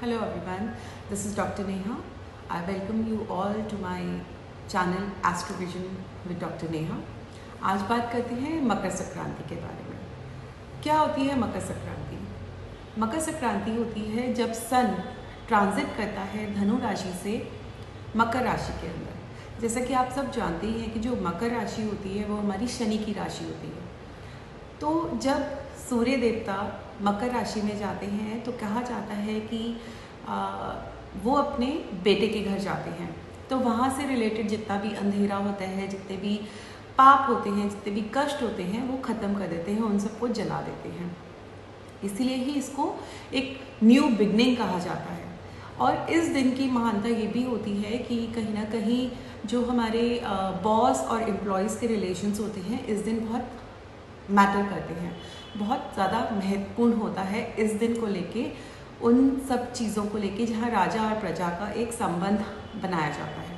Hello everyone, this is Dr. Neha. I welcome you all to my channel Astrovision with Dr. Neha. आज बात करते हैं मकर संक्रांति के बारे में। क्या होती है मकर संक्रांति? मकर संक्रांति होती है जब सन ट्रांजिट करता है धनु राशि से मकर राशि के अंदर। जैसा कि आप सब जानते ही हैं कि जो मकर राशि होती है वो हमारी शनि की राशि होती है। तो जब सूर्य देवता मकर राशि में जाते हैं तो कहा जाता है कि वो अपने बेटे के घर जाते हैं, तो वहाँ से रिलेटेड जितना भी अंधेरा होता है, जितने भी पाप होते हैं, जितने भी कष्ट होते हैं, वो ख़त्म कर देते हैं, उन सबको जला देते हैं। इसीलिए ही इसको एक न्यू बिगनिंग कहा जाता है। और इस दिन की महानता ये भी होती है कि कहीं ना कहीं जो हमारे बॉस और एम्प्लॉयज़ के रिलेशंस होते हैं इस दिन बहुत मैटर करते हैं, बहुत ज़्यादा महत्वपूर्ण होता है इस दिन को लेके, उन सब चीज़ों को लेके जहाँ राजा और प्रजा का एक संबंध बनाया जाता है।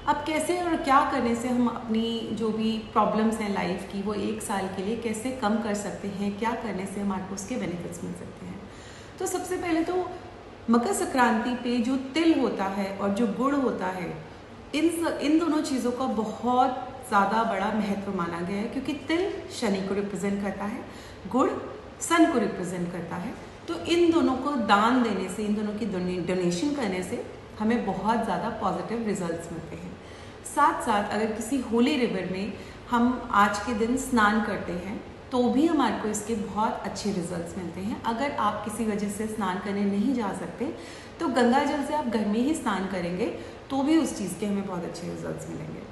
अब कैसे और क्या करने से हम अपनी जो भी प्रॉब्लम्स हैं लाइफ की वो एक साल के लिए कैसे कम कर सकते हैं, क्या करने से हमारे को उसके बेनिफिट्स मिल सकते हैं। तो सबसे पहले तो मकर संक्रांति पे जो तिल होता है और जो गुड़ होता है, इन दोनों चीज़ों का बहुत ज़्यादा बड़ा महत्व माना गया है, क्योंकि तिल शनि को रिप्रेजेंट करता है, गुड़ सन को रिप्रेजेंट करता है। तो इन दोनों को दान देने से, इन दोनों की डोनेशन करने से हमें बहुत ज़्यादा पॉजिटिव रिजल्ट्स मिलते हैं। साथ साथ अगर किसी होली रिवर में हम आज के दिन स्नान करते हैं तो भी हमारे को इसके बहुत अच्छे रिजल्ट्स मिलते हैं। अगर आप किसी वजह से स्नान करने नहीं जा सकते तो गंगा जल से आप घर में ही स्नान करेंगे तो भी उस चीज़ के हमें बहुत अच्छे रिजल्ट्स मिलेंगे।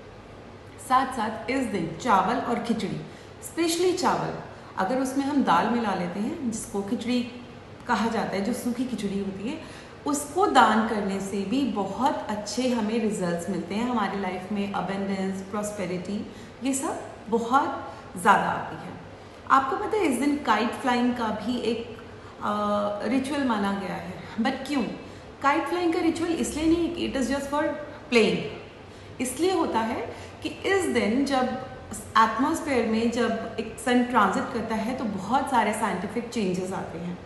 साथ साथ इस दिन चावल और खिचड़ी, स्पेशली चावल, अगर उसमें हम दाल मिला लेते हैं जिसको खिचड़ी कहा जाता है, जो सूखी खिचड़ी होती है, उसको दान करने से भी बहुत अच्छे हमें रिजल्ट्स मिलते हैं। हमारी लाइफ में अबेंडेंस, प्रॉस्पेरिटी, ये सब बहुत ज़्यादा आती है। आपको पता है इस दिन काइट फ्लाइंग का भी एक रिचुअल माना गया है। बट क्यों? काइट फ्लाइंग का रिचुअल इसलिए नहीं, it is just for playing. इसलिए होता है कि इस दिन जब एटमॉस्फेयर में जब एक सन ट्रांजिट करता है तो बहुत सारे साइंटिफिक चेंजेस आते हैं।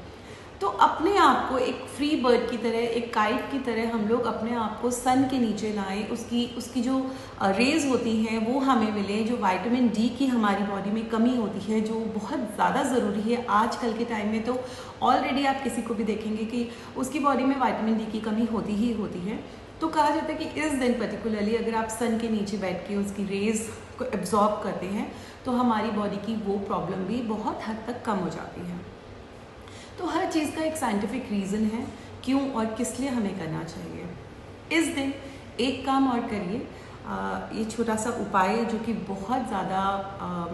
तो अपने आप को एक फ्री बर्ड की तरह, एक काइट की तरह हम लोग अपने आप को सन के नीचे लाएं, उसकी जो रेज होती हैं वो हमें मिले, जो विटामिन डी की हमारी बॉडी में कमी होती है, जो बहुत ज़्यादा ज़रूरी है आजकल के टाइम में। तो ऑलरेडी आप किसी को भी देखेंगे कि उसकी बॉडी में विटामिन डी की कमी होती ही होती है। तो कहा जाता है कि इस दिन पर्टिकुलरली अगर आप सन के नीचे बैठ के उसकी रेज को एब्जॉर्ब करते हैं तो हमारी बॉडी की वो प्रॉब्लम भी बहुत हद तक कम हो जाती है। तो हर चीज़ का एक साइंटिफिक रीज़न है क्यों और किस लिए हमें करना चाहिए। इस दिन एक काम और करिए, ये छोटा सा उपाय है जो कि बहुत ज़्यादा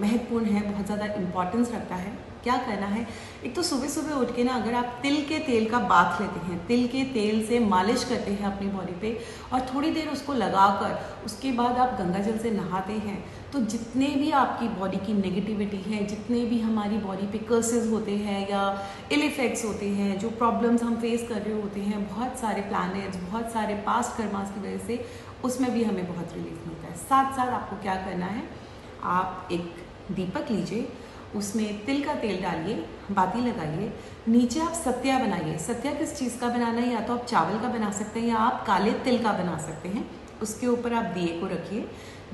महत्वपूर्ण है, बहुत ज़्यादा इम्पॉर्टेंस रखता है। क्या करना है? एक तो सुबह सुबह उठ के ना अगर आप तिल के तेल का बाथ लेते हैं, तिल के तेल से मालिश करते हैं अपनी बॉडी पे और थोड़ी देर उसको लगाकर उसके बाद आप गंगा जल से नहाते हैं, तो जितने भी आपकी बॉडी की नेगेटिविटी है, जितने भी हमारी बॉडी पे कर्सेस होते हैं या इल इफेक्ट्स होते हैं, जो प्रॉब्लम्स हम फेस कर रहे होते हैं, बहुत सारे प्लैनेट्स, बहुत सारे पास्ट कर्मास की वजह से, उसमें भी हमें बहुत रिलीफ मिलता है। साथ साथ आपको क्या करना है, आप एक दीपक लीजिए, उसमें तिल का तेल डालिए, बाती लगाइए, नीचे आप सत्या बनाइए। सत्या किस चीज़ का बनाना है? या तो आप चावल का बना सकते हैं या आप काले तिल का बना सकते हैं। उसके ऊपर आप दिए को रखिए,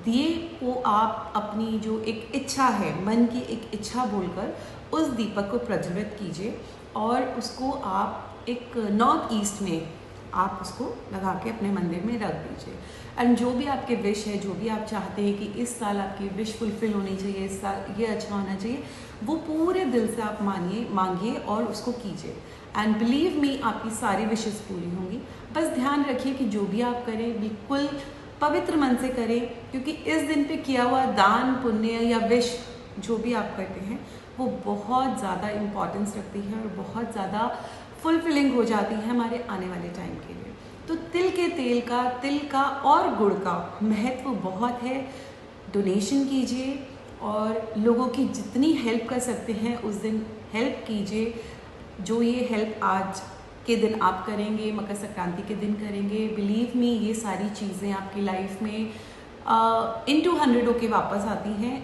दिए को आप अपनी जो एक इच्छा है, मन की एक इच्छा बोलकर उस दीपक को प्रज्वलित कीजिए और उसको आप एक नॉर्थ ईस्ट में आप उसको लगा के अपने मंदिर में रख दीजिए। एंड जो भी आपके विश है, जो भी आप चाहते हैं कि इस साल आपकी विश फुलफिल होनी चाहिए, इस साल ये अच्छा होना चाहिए, वो पूरे दिल से आप मांगिए और उसको कीजिए। एंड बिलीव मी, आपकी सारी विशेस पूरी होंगी। बस ध्यान रखिए कि जो भी आप करें बिल्कुल पवित्र मन से करें, क्योंकि इस दिन पे किया हुआ दान, पुण्य या विश जो भी आप करते हैं वो बहुत ज़्यादा इम्पोर्टेंस रखती है और बहुत ज़्यादा फुलफिलिंग हो जाती है हमारे आने वाले टाइम के लिए। तो तिल के तेल का, तिल का और गुड़ का महत्व बहुत है। डोनेशन कीजिए और लोगों की जितनी हेल्प कर सकते हैं उस दिन हेल्प कीजिए। जो ये हेल्प आज के दिन आप करेंगे, मकर संक्रांति के दिन करेंगे, बिलीव मी ये सारी चीज़ें आपकी लाइफ में into 100 होके वापस आती हैं।